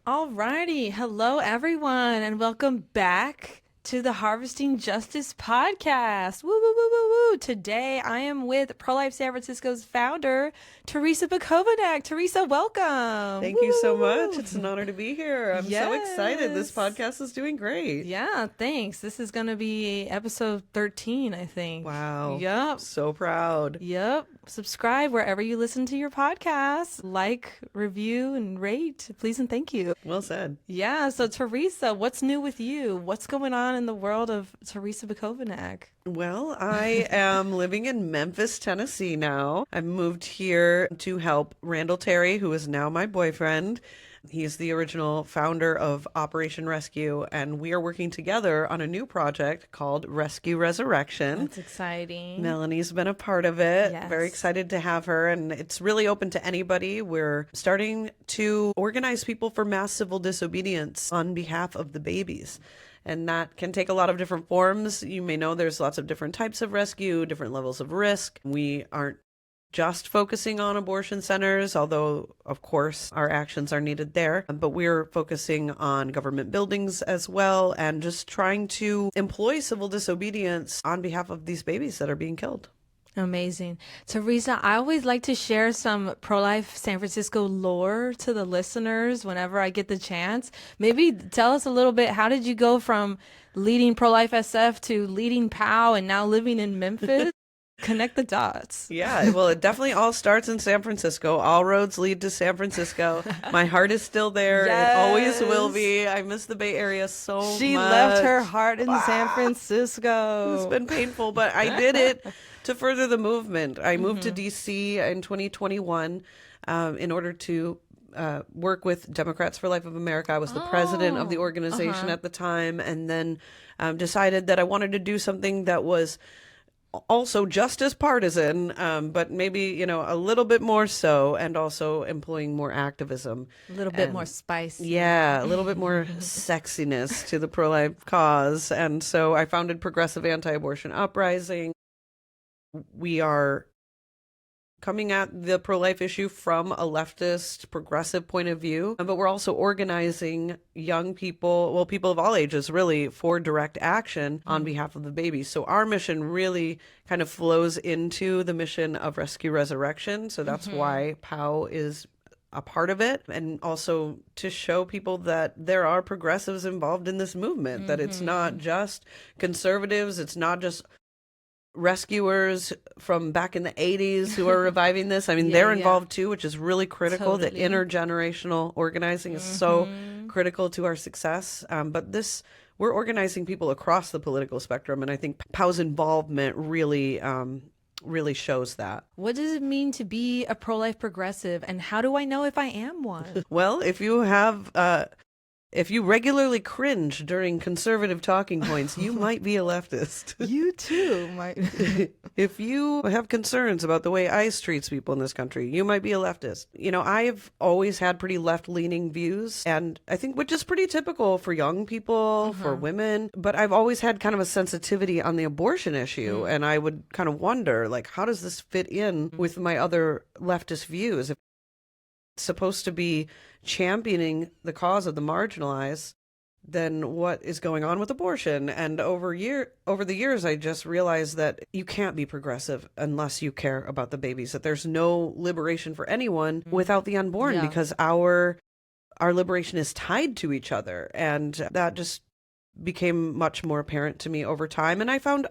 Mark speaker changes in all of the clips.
Speaker 1: Alrighty. Hello, everyone, and welcome back to the Harvesting Justice podcast. Woo, woo, woo, woo, woo. Today, I am with Pro Life San Francisco's founder, Terrisa Bukovinac. Teresa, welcome.
Speaker 2: Thank
Speaker 1: Woo,
Speaker 2: you so
Speaker 1: woo,
Speaker 2: much.
Speaker 1: woo,
Speaker 2: It's an
Speaker 1: woo.
Speaker 2: honor to be here. I'm so excited. This
Speaker 1: Yes.
Speaker 2: podcast is doing great.
Speaker 1: Yeah, thanks. This is going to be episode 13, I think.
Speaker 2: Wow.
Speaker 1: Yep.
Speaker 2: So proud.
Speaker 1: Yep. Subscribe wherever you listen to your podcast. Like, review, and rate. Please and thank you.
Speaker 2: Well said.
Speaker 1: Yeah, so Teresa, what's new with you? What's going on in the world of Terrisa Bukovinac?
Speaker 2: Well, I am living in Memphis, Tennessee now. I've moved here to help Randall Terry, who is now my boyfriend. He's the original founder of Operation Rescue, and we are working together on a new project called Rescue Resurrection.
Speaker 1: That's exciting.
Speaker 2: Melanie's been a part of it.
Speaker 1: Yes.
Speaker 2: Very excited to have her. And it's really open to anybody. We're starting to organize people for mass civil disobedience on behalf of the babies. And that can take a lot of different forms. You may know there's lots of different types of rescue, different levels of risk. We aren't just focusing on abortion centers, although, of course, our actions are needed there. But we're focusing on government buildings as well and just trying to employ civil disobedience on behalf of these babies that are being killed.
Speaker 1: Amazing. Teresa, I always like to share some pro-life San Francisco lore to the listeners whenever I get the chance. Maybe tell us a little bit, how did you go from leading Pro-Life SF to leading POW and now living in Memphis? Connect the dots.
Speaker 2: Yeah, well, it definitely all starts in San Francisco. All roads lead to San Francisco. My heart is still there. It always will be. I miss the Bay Area so much.
Speaker 1: She left her heart in San Francisco.
Speaker 2: It's been painful, but I did it to further the movement. I moved to DC in 2021 in order to work with Democrats for Life of America. I was the president of the organization at the time, and then decided that I wanted to do something that was also just as partisan, but maybe, a little bit more so, and also employing more activism.
Speaker 1: A little bit more spice.
Speaker 2: Yeah, a little bit more sexiness to the pro-life cause. And so I founded Progressive Anti-Abortion Uprising. We are coming at the pro-life issue from a leftist, progressive point of view, but we're also organizing young people, well, people of all ages, really, for direct action on behalf of the babies. So our mission really kind of flows into the mission of Rescue Resurrection. So that's why POW is a part of it, and also to show people that there are progressives involved in this movement, that it's not just conservatives, it's not just rescuers from back in the 80s who are reviving this. I mean, they're involved too, which is really critical.
Speaker 1: Totally.
Speaker 2: The intergenerational organizing is so critical to our success. But we're organizing people across the political spectrum, and I think POW's involvement really shows that.
Speaker 1: What does it mean to be a pro-life progressive, and how do I know if I am one?
Speaker 2: Well, if you regularly cringe during conservative talking points, you might be a leftist.
Speaker 1: You too might.
Speaker 2: If you have concerns about the way ICE treats people in this country, you might be a leftist. I've always had pretty left-leaning views, and I think which is pretty typical for young people, for women, but I've always had kind of a sensitivity on the abortion issue, and I would kind of wonder, like, how does this fit in with my other leftist views? If it's supposed to be championing the cause of the marginalized, then what is going on with abortion? And over the years, I just realized that you can't be progressive unless you care about the babies, that there's no liberation for anyone without the unborn, because our liberation is tied to each other. And that just became much more apparent to me over time. And I found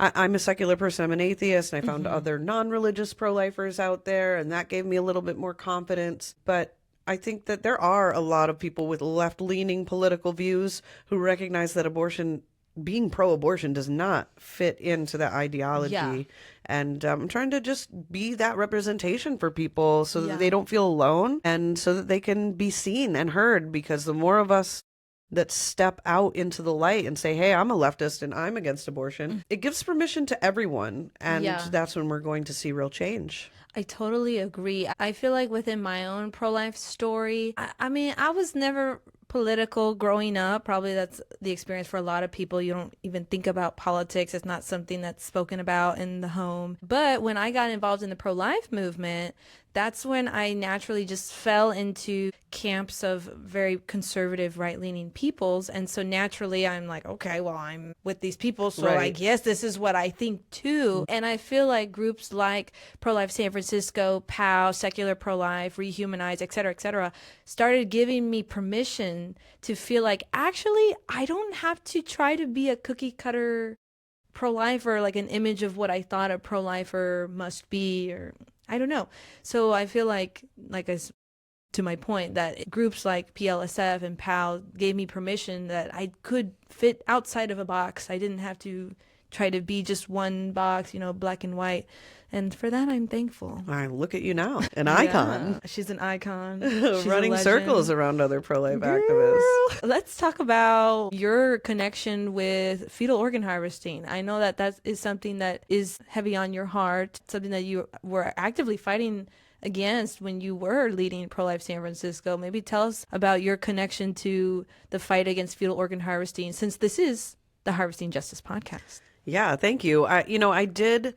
Speaker 2: I'm a secular person, I'm an atheist, and I found other non-religious pro-lifers out there, and that gave me a little bit more confidence. But I think that there are a lot of people with left-leaning political views who recognize that being pro-abortion does not fit into that ideology.
Speaker 1: Yeah.
Speaker 2: And I'm trying to just be that representation for people so that they don't feel alone, and so that they can be seen and heard, because the more of us that step out into the light and say, hey, I'm a leftist and I'm against abortion, it gives permission to everyone. And that's when we're going to see real change.
Speaker 1: I totally agree. I feel like within my own pro-life story, I mean, I was never political growing up. Probably that's the experience for a lot of people. You don't even think about politics. It's not something that's spoken about in the home. But when I got involved in the pro-life movement, that's when I naturally just fell into camps of very conservative right-leaning peoples. And so naturally I'm like, okay, well, I'm with these people, so I
Speaker 2: Right.
Speaker 1: guess this is what I think too. And I feel like groups like Pro-Life San Francisco, POW, Secular Pro-Life, Rehumanize, et cetera, started giving me permission to feel like, actually, I don't have to try to be a cookie cutter pro-lifer, like an image of what I thought a pro-lifer must be, or I don't know. So I feel like as to my point, that groups like PLSF and PAL gave me permission that I could fit outside of a box. I didn't have to try to be just one box, black and white. And for that, I'm thankful.
Speaker 2: I look at you now, an icon,
Speaker 1: Yeah, she's an icon. She's a
Speaker 2: running circles
Speaker 1: legend.
Speaker 2: around other pro-life activists.
Speaker 1: Girl, let's talk about your connection with fetal organ harvesting. I know that that is something that is heavy on your heart, something that you were actively fighting against when you were leading Pro-Life San Francisco. Maybe tell us about your connection to the fight against fetal organ harvesting, since this is the Harvesting Justice podcast.
Speaker 2: Yeah, thank you. I did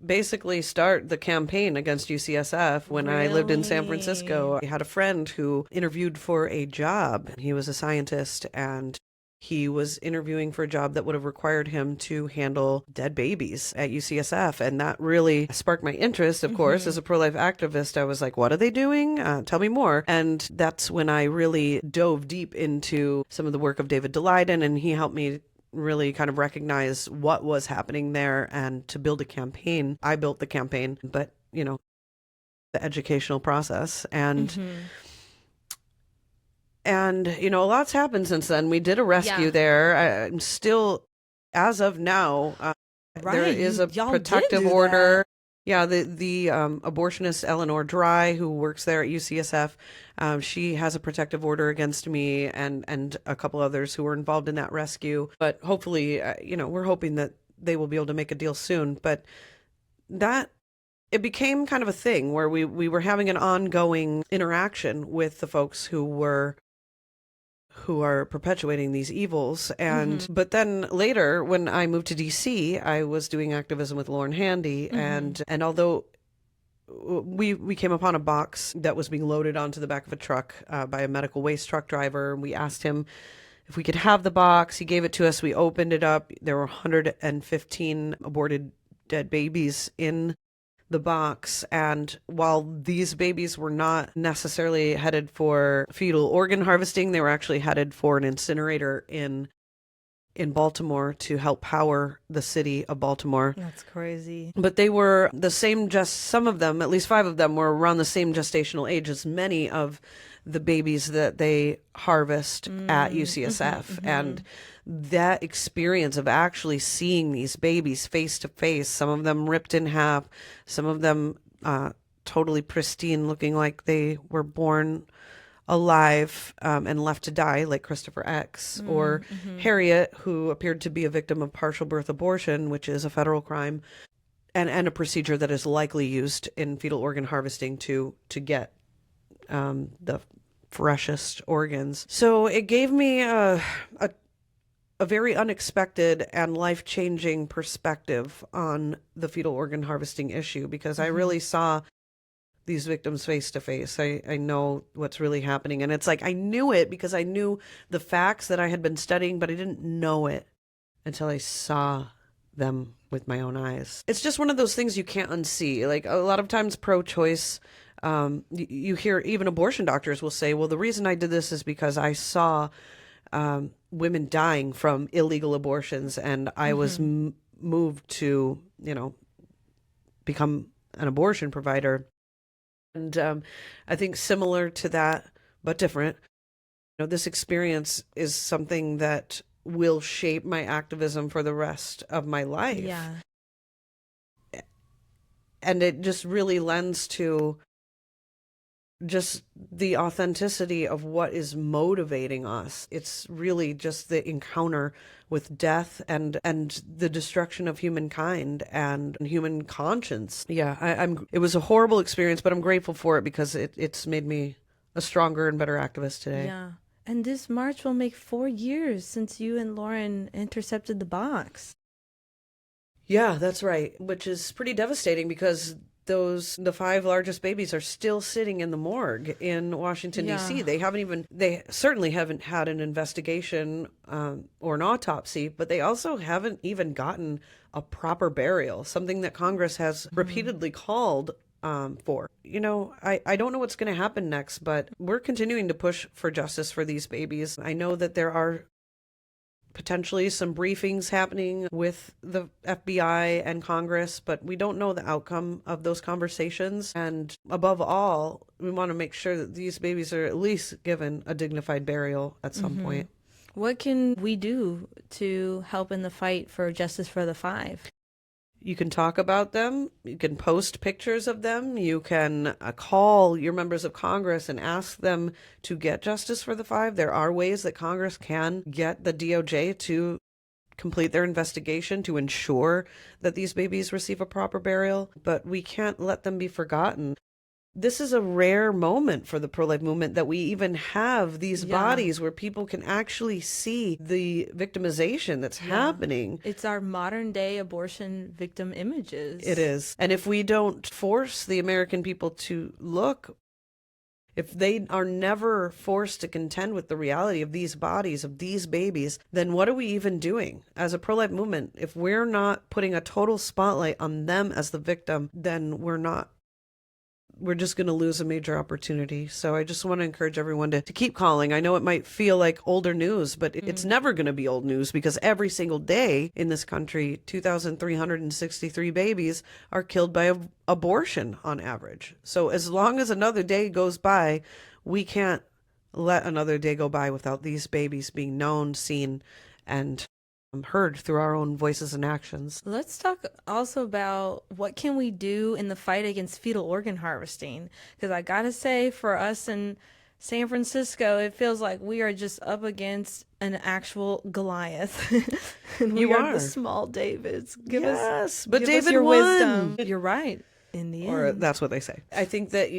Speaker 2: basically start the campaign against UCSF when I lived in San Francisco. I had a friend who interviewed for a job. He was a scientist, and he was interviewing for a job that would have required him to handle dead babies at UCSF. And that really sparked my interest, of course, as a pro-life activist. I was like, what are they doing? Tell me more. And that's when I really dove deep into some of the work of David Daleiden, and he helped me really kind of recognize what was happening there and to build a campaign. I built the campaign, but, the educational process. And a lot's happened since then. We did a rescue there. I'm still, as of now, there is a protective order. Yeah, the abortionist Eleanor Dry, who works there at UCSF, she has a protective order against me and a couple others who were involved in that rescue. But hopefully, we're hoping that they will be able to make a deal soon. But it became kind of a thing where we were having an ongoing interaction with the folks who are perpetuating these evils. And but then later, when I moved to DC, I was doing activism with Lauren Handy, and although we came upon a box that was being loaded onto the back of a truck by a medical waste truck driver, and we asked him if we could have the box. He gave it to us. We opened it up. There were 115 aborted dead babies in the box. And while these babies were not necessarily headed for fetal organ harvesting, they were actually headed for an incinerator in Baltimore to help power the city of Baltimore.
Speaker 1: That's crazy.
Speaker 2: But they were the same, some of them, at least 5 of them, were around the same gestational age as many of the babies that they harvest at UCSF. And that experience of actually seeing these babies face to face, some of them ripped in half, some of them totally pristine, looking like they were born alive and left to die, like Christopher X, or Harriet, who appeared to be a victim of partial birth abortion, which is a federal crime, and a procedure that is likely used in fetal organ harvesting to get the freshest organs. So it gave me a very unexpected and life-changing perspective on the fetal organ harvesting issue, because I really saw these victims face to face. I know what's really happening. And it's like, I knew it because I knew the facts that I had been studying, but I didn't know it until I saw them with my own eyes. It's just one of those things you can't unsee. Like, a lot of times pro-choice, you hear even abortion doctors will say, well, the reason I did this is because I saw women dying from illegal abortions, and I was moved to, become an abortion provider. And I think similar to that, but different, this experience is something that will shape my activism for the rest of my life.
Speaker 1: Yeah.
Speaker 2: And it just really lends to just the authenticity of what is motivating us. It's really just the encounter with death and the destruction of humankind and human conscience. Yeah, it was a horrible experience, but I'm grateful for it because it's made me a stronger and better activist today.
Speaker 1: Yeah. And this March will make 4 years since you and Lauren intercepted the box.
Speaker 2: Yeah, that's right, which is pretty devastating because the 5 largest babies are still sitting in the morgue in Washington,
Speaker 1: Yeah.
Speaker 2: D.C. They certainly haven't had an investigation or an autopsy, but they also haven't even gotten a proper burial, something that Congress has repeatedly called for. I don't know what's going to happen next, but we're continuing to push for justice for these babies. I know that there are potentially some briefings happening with the FBI and Congress, but we don't know the outcome of those conversations. And above all, we want to make sure that these babies are at least given a dignified burial at some point.
Speaker 1: What can we do to help in the fight for justice for the 5?
Speaker 2: You can talk about them. You can post pictures of them. You can call your members of Congress and ask them to get justice for the 5. There are ways that Congress can get the DOJ to complete their investigation to ensure that these babies receive a proper burial, but we can't let them be forgotten. This is a rare moment for the pro-life movement that we even have these bodies where people can actually see the victimization that's happening.
Speaker 1: It's our modern day abortion victim images.
Speaker 2: It is. And if we don't force the American people to look, if they are never forced to contend with the reality of these bodies, of these babies, then what are we even doing as a pro-life movement? If we're not putting a total spotlight on them as the victim, then we're just going to lose a major opportunity. So I just want to encourage everyone to keep calling. I know it might feel like older news, but it's never going to be old news, because every single day in this country, 2,363 babies are killed by abortion on average. So as long as another day goes by, we can't let another day go by without these babies being known, seen, and heard through our own voices and actions.
Speaker 1: Let's talk also about what can we do in the fight against fetal organ harvesting, because I gotta say, for us in San Francisco, it feels like we are just up against an actual Goliath. And we are the small Davids. Give us your wisdom. You're right. In the end,
Speaker 2: or that's what they say. I think that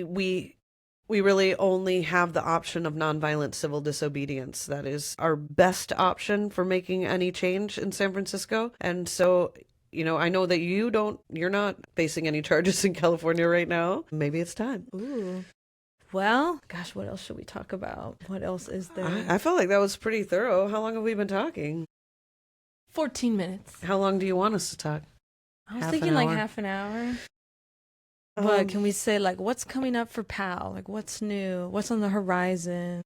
Speaker 2: we really only have the option of nonviolent civil disobedience. That is our best option for making any change in San Francisco. And so, I know that you're not facing any charges in California right now. Maybe it's time.
Speaker 1: Ooh. Well, gosh, what else should we talk about? What else is there?
Speaker 2: I felt like that was pretty thorough. How long have we been talking?
Speaker 1: 14 minutes.
Speaker 2: How long do you want us to talk?
Speaker 1: I was thinking like half an hour. What can we say, like, what's coming up for PAL? Like, what's new? What's on the horizon?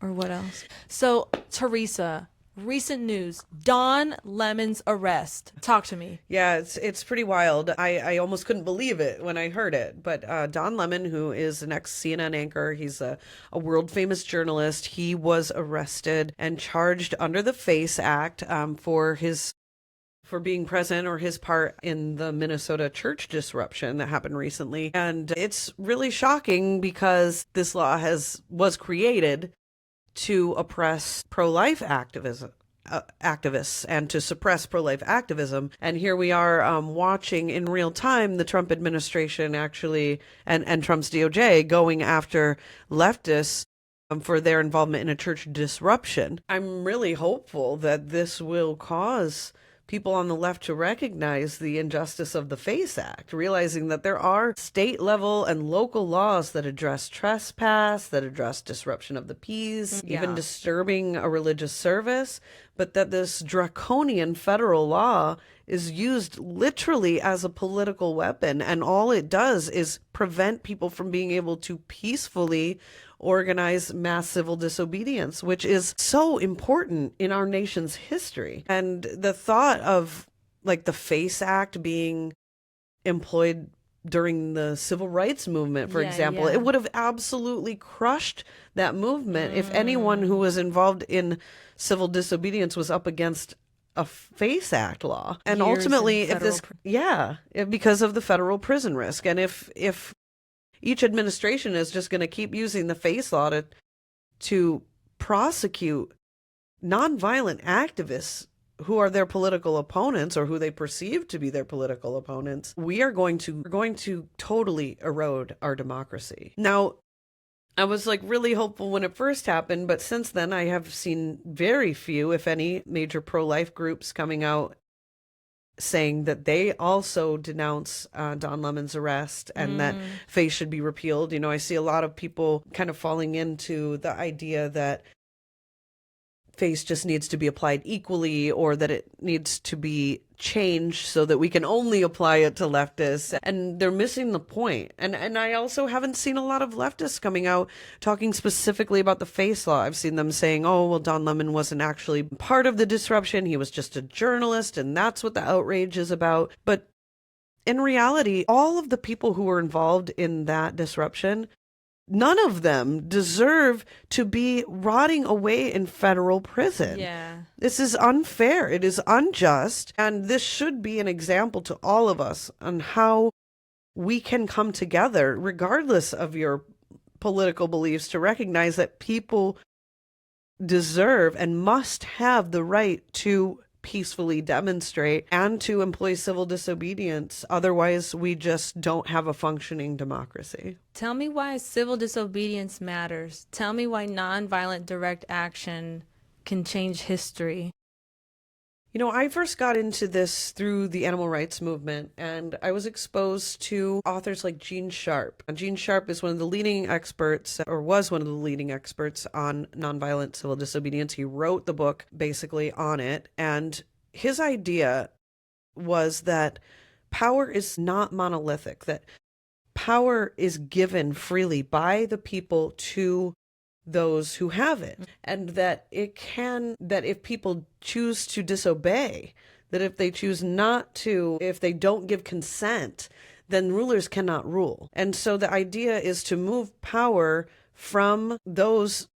Speaker 1: Or what else? So, Terrisa, recent news. Don Lemon's arrest. Talk to me.
Speaker 2: Yeah, it's pretty wild. I almost couldn't believe it when I heard it. But Don Lemon, who is an ex-CNN anchor, he's a world-famous journalist. He was arrested and charged under the FACE Act for being present, or his part in the Minnesota church disruption that happened recently. And it's really shocking, because this law was created to oppress pro-life activists and to suppress pro-life activism. And here we are watching in real time the Trump administration actually, and Trump's DOJ going after leftists for their involvement in a church disruption. I'm really hopeful that this will cause people on the left to recognize the injustice of the FACE Act, realizing that there are state level and local laws that address trespass, that address disruption of the peace, even disturbing a religious service, but that this draconian federal law is used literally as a political weapon. And all it does is prevent people from being able to peacefully organize mass civil disobedience, which is so important in our nation's history. And the thought of like the FACE Act being employed during the civil rights movement, for example, it would have absolutely crushed that movement if anyone who was involved in civil disobedience was up against a FACE Act law. And ultimately, because of the federal prison risk. And if each administration is just going to keep using the FACE law to prosecute nonviolent activists who are their political opponents, or who they perceive to be their political opponents, we're going to totally erode our democracy. Now, I was like really hopeful when it first happened, but since then I have seen very few, if any, major pro-life groups coming out saying that they also denounce Don Lemon's arrest and that FACE should be repealed. You know, I see a lot of people kind of falling into the idea that FACE just needs to be applied equally, or that it needs to be changed so that we can only apply it to leftists. And they're missing the point. And I also haven't seen a lot of leftists coming out talking specifically about the FACE law. I've seen them saying, oh, well, Don Lemon wasn't actually part of the disruption. He was just a journalist, and that's what the outrage is about. But in reality, all of the people who were involved in that disruption, none of them deserve to be rotting away in federal prison.
Speaker 1: Yeah.
Speaker 2: This is unfair. It is unjust. And this should be an example to all of us on how we can come together, regardless of your political beliefs, to recognize that people deserve and must have the right to peacefully demonstrate and to employ civil disobedience. Otherwise, we just don't have a functioning democracy.
Speaker 1: Tell me why civil disobedience matters. Tell me why nonviolent direct action can change history.
Speaker 2: You know, I first got into this through the animal rights movement, and I was exposed to authors like Gene Sharp. Gene Sharp is one of the leading experts, or was one of the leading experts on nonviolent civil disobedience. He wrote the book basically on it, and his idea was that power is not monolithic, that power is given freely by the people to those who have it, and that that if people choose to disobey, that if they choose not to, if they don't give consent, then rulers cannot rule. And so the idea is to move power from those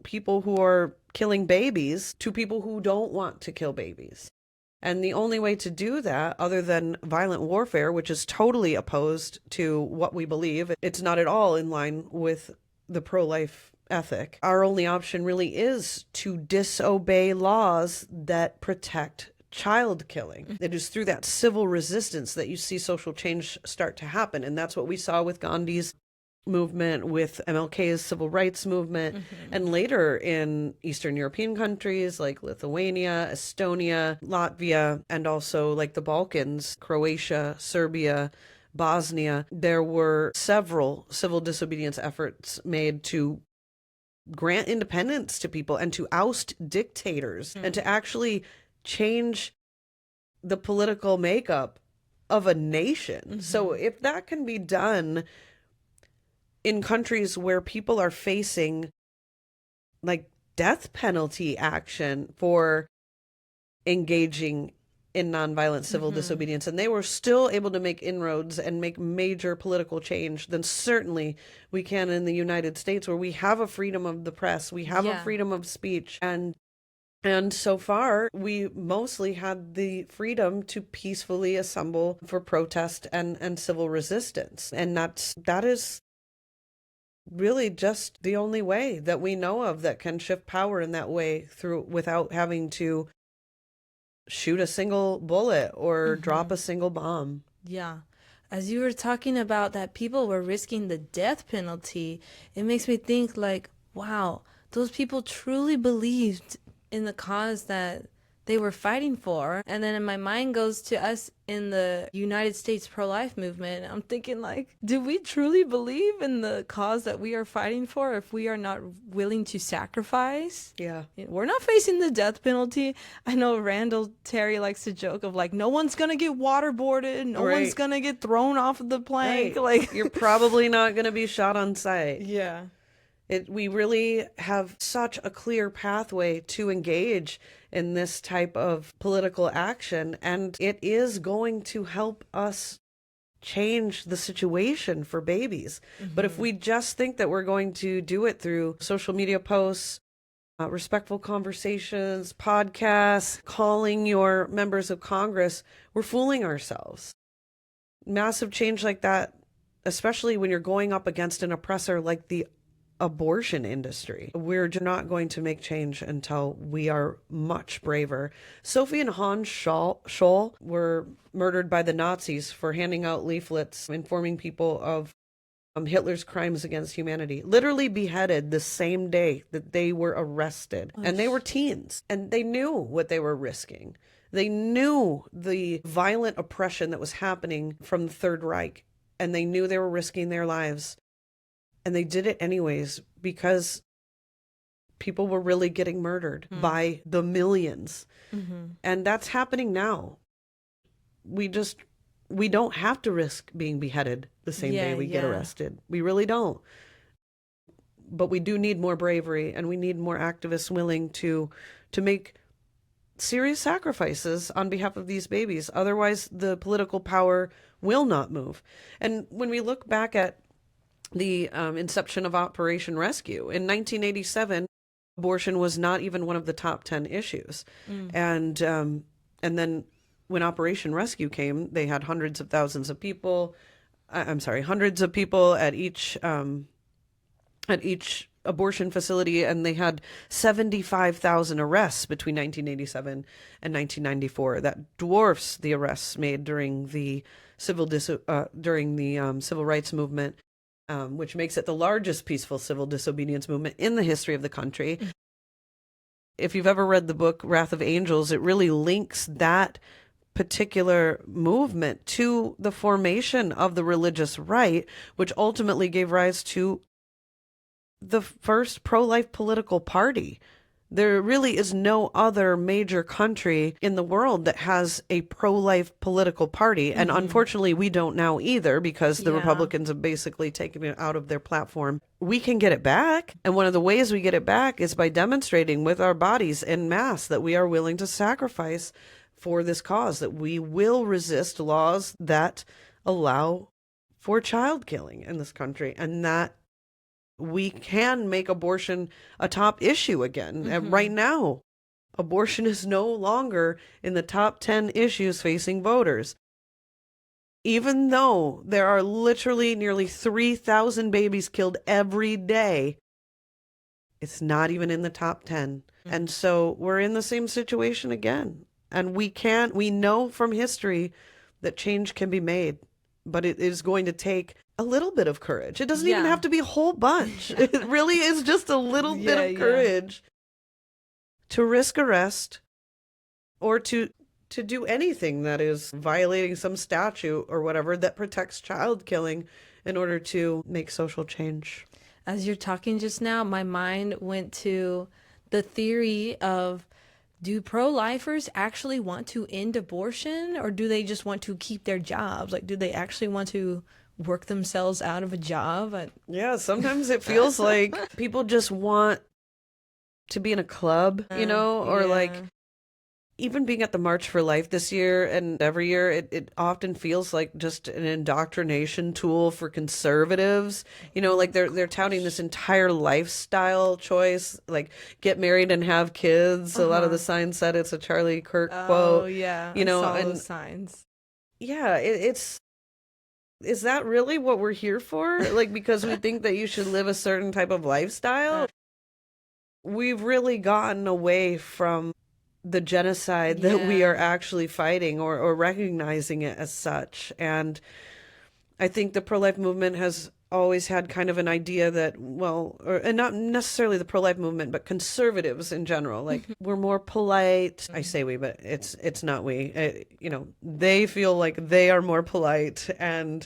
Speaker 2: people who are killing babies to people who don't want to kill babies. And the only way to do that, other than violent warfare, which is totally opposed to what we believe, it's not at all in line with the pro-life ethic. Our only option really is to disobey laws that protect child killing. It is through that civil resistance that you see social change start to happen. And that's what we saw with Gandhi's movement, with MLK's civil rights movement, and later in Eastern European countries like Lithuania, Estonia, Latvia, and also like the Balkans, Croatia, Serbia, Bosnia. There were several civil disobedience efforts made to grant independence to people and to oust dictators and to actually change the political makeup of a nation. So if that can be done in countries where people are facing like death penalty action for engaging in nonviolent civil disobedience, and they were still able to make inroads and make major political change, then certainly we can in the United States, where we have a freedom of the press, we have a freedom of speech, and so far we mostly had the freedom to peacefully assemble for protest and civil resistance. And that is really just the only way that we know of that can shift power in that way, through without having to shoot a single bullet or drop a single bomb.
Speaker 1: Yeah. As you were talking about that people were risking the death penalty, it makes me think like, wow, those people truly believed in the cause that they were fighting for. And then my mind goes to us in the United States pro-life movement. I'm thinking like, do we truly believe in the cause that we are fighting for if we are not willing to sacrifice?
Speaker 2: Yeah.
Speaker 1: We're not facing the death penalty. I know Randall Terry likes to joke of like, no one's going to get waterboarded. No one's going to get thrown off of the plank. Like,
Speaker 2: you're probably not going to be shot on sight.
Speaker 1: Yeah.
Speaker 2: We really have such a clear pathway to engage in this type of political action, and it is going to help us change the situation for babies. But if we just think that we're going to do it through social media posts, respectful conversations, podcasts, calling your members of Congress, we're fooling ourselves. Massive change like that, especially when you're going up against an oppressor like the abortion industry, we're not going to make change until we are much braver. Sophie and Hans Scholl were murdered by the Nazis for handing out leaflets informing people of Hitler's crimes against humanity, literally beheaded the same day that they were arrested. And they were teens, and they knew what they were risking. They knew the violent oppression that was happening from the Third Reich, and they knew they were risking their lives. And they did it anyways because people were really getting murdered by the millions. And that's happening now. We don't have to risk being beheaded the same day we get arrested. We really don't. But we do need more bravery, and we need more activists willing to make serious sacrifices on behalf of these babies. Otherwise, the political power will not move. And when we look back at the inception of Operation Rescue in 1987, abortion was not even one of the top 10 issues. And then when Operation Rescue came, they had hundreds of thousands of people. Hundreds of people at each abortion facility, and they had 75,000 arrests between 1987 and 1994. That dwarfs the arrests made during the civil rights movement, which makes it the largest peaceful civil disobedience movement in the history of the country. If you've ever read the book Wrath of Angels, it really links that particular movement to the formation of the religious right, which ultimately gave rise to the first pro-life political party. There really is no other major country in the world that has a pro-life political party. And unfortunately, we don't now either, because the Republicans have basically taken it out of their platform. We can get it back. And one of the ways we get it back is by demonstrating with our bodies en masse that we are willing to sacrifice for this cause, that we will resist laws that allow for child killing in this country, and that we can make abortion a top issue again. And right now, abortion is no longer in the top 10 issues facing voters. Even though there are literally nearly 3,000 babies killed every day, it's not even in the top 10. And so we're in the same situation again. And we know from history that change can be made, but it is going to take a little bit of courage. It doesn't even have to be a whole bunch. It really is just a little bit of courage to risk arrest, or to do anything that is violating some statute or whatever that protects child killing in order to make social change.
Speaker 1: As you're talking just now, my mind went to the theory of, do pro-lifers actually want to end abortion, or do they just want to keep their jobs? Like, do they actually want to work themselves out of a job?
Speaker 2: Yeah, sometimes it feels like people just want to be in a club, or like even being at the March for Life this year and every year, it often feels like just an indoctrination tool for conservatives. Like they're touting this entire lifestyle choice, like get married and have kids. A lot of the signs said it's a Charlie Kirk quote.
Speaker 1: Oh yeah, I saw those signs.
Speaker 2: Yeah, is that really what we're here for? Like, because we think that you should live a certain type of lifestyle? We've really gotten away from the genocide that we are actually fighting, or recognizing it as such. And I think the pro-life movement has always had kind of an idea that, and not necessarily the pro-life movement, but conservatives in general, like we're more polite. I say we, but it's not we. They feel like they are more polite, and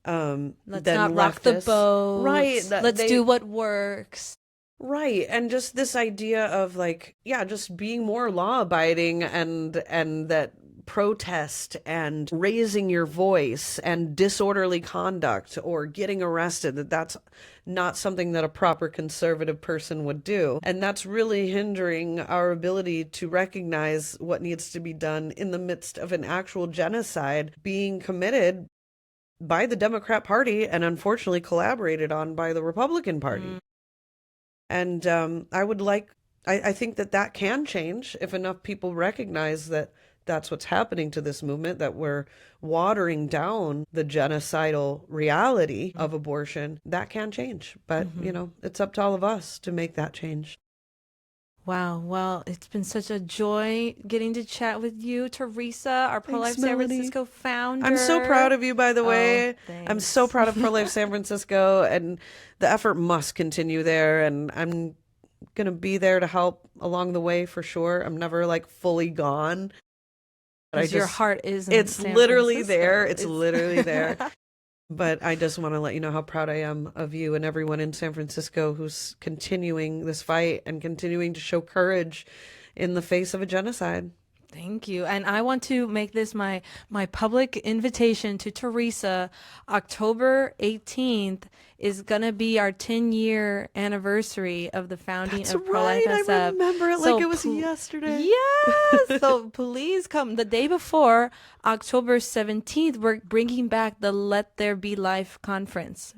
Speaker 1: let's not rock the boat.
Speaker 2: Right.
Speaker 1: Let's do what works.
Speaker 2: Right. And just this idea of like, just being more law abiding, and that protest and raising your voice and disorderly conduct or getting arrested, that's not something that a proper conservative person would do. And that's really hindering our ability to recognize what needs to be done in the midst of an actual genocide being committed by the Democrat Party, and unfortunately collaborated on by the Republican Party. And I think that can change if enough people recognize that that's what's happening to this movement, that we're watering down the genocidal reality of abortion. That can change. But, it's up to all of us to make that change.
Speaker 1: Wow. Well, it's been such a joy getting to chat with you, Terrisa, our Pro-Life San Francisco founder.
Speaker 2: I'm so proud of you, by the way.
Speaker 1: Thanks.
Speaker 2: I'm so proud of Pro-Life San Francisco, and the effort must continue there. And I'm going to be there to help along the way for sure. I'm never like fully gone. But I
Speaker 1: Because your
Speaker 2: just,
Speaker 1: heart is in
Speaker 2: it's
Speaker 1: San
Speaker 2: literally there.
Speaker 1: Francisco.
Speaker 2: It's literally there. But I just want to let you know how proud I am of you and everyone in San Francisco who's continuing this fight and continuing to show courage in the face of a genocide.
Speaker 1: Thank you. And I want to make this my public invitation to Teresa. October 18th is going to be our 10-year anniversary of the founding
Speaker 2: That's
Speaker 1: of Pro-Life
Speaker 2: right. I
Speaker 1: SF.
Speaker 2: remember it like
Speaker 1: So
Speaker 2: it was yesterday.
Speaker 1: yes, so please come the day before October 17th. We're bringing back the Let There Be Life conference.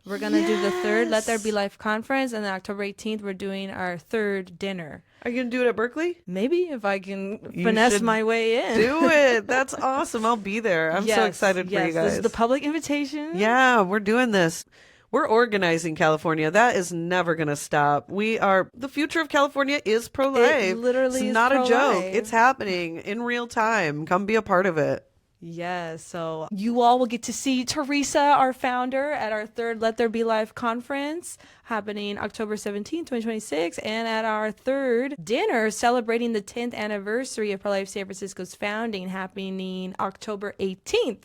Speaker 1: We're going to do the third Let There Be
Speaker 2: Yes.
Speaker 1: Life conference, and then October 18th we're doing our third dinner.
Speaker 2: Are you going to do it at Berkeley?
Speaker 1: Maybe if I can
Speaker 2: You
Speaker 1: finesse
Speaker 2: should
Speaker 1: my way in.
Speaker 2: do it. That's awesome. I'll be there. I'm so
Speaker 1: Yes,
Speaker 2: excited for you
Speaker 1: yes. This is
Speaker 2: guys.
Speaker 1: the public invitation.
Speaker 2: Yeah, we're doing this. We're organizing California. That is never going to stop. The future of California is pro-life.
Speaker 1: It literally
Speaker 2: It's
Speaker 1: is
Speaker 2: not a joke.
Speaker 1: pro-life.
Speaker 2: It's happening in real time. Come be a part of it.
Speaker 1: Yes, so you all will get to see Teresa, our founder, at our third Let There Be Life conference happening October 17th, 2026, and at our third dinner celebrating the 10th anniversary of Pro-Life San Francisco's founding happening October 18th,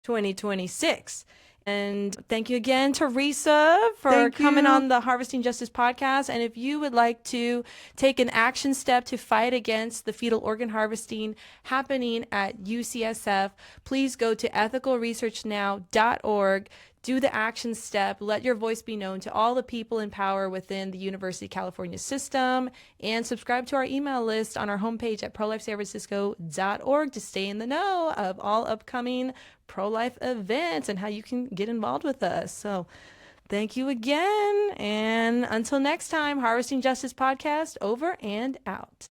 Speaker 1: 2026. And thank you again, Teresa, for
Speaker 2: Thank
Speaker 1: coming
Speaker 2: you.
Speaker 1: on the Harvesting Justice podcast. And if you would like to take an action step to fight against the fetal organ harvesting happening at UCSF, please go to ethicalresearchnow.org. Do the action step. Let your voice be known to all the people in power within the University of California system, and subscribe to our email list on our homepage at prolifesanfrancisco.org to stay in the know of all upcoming pro-life events and how you can get involved with us. So thank you again. And until next time, Harvesting Justice podcast over and out.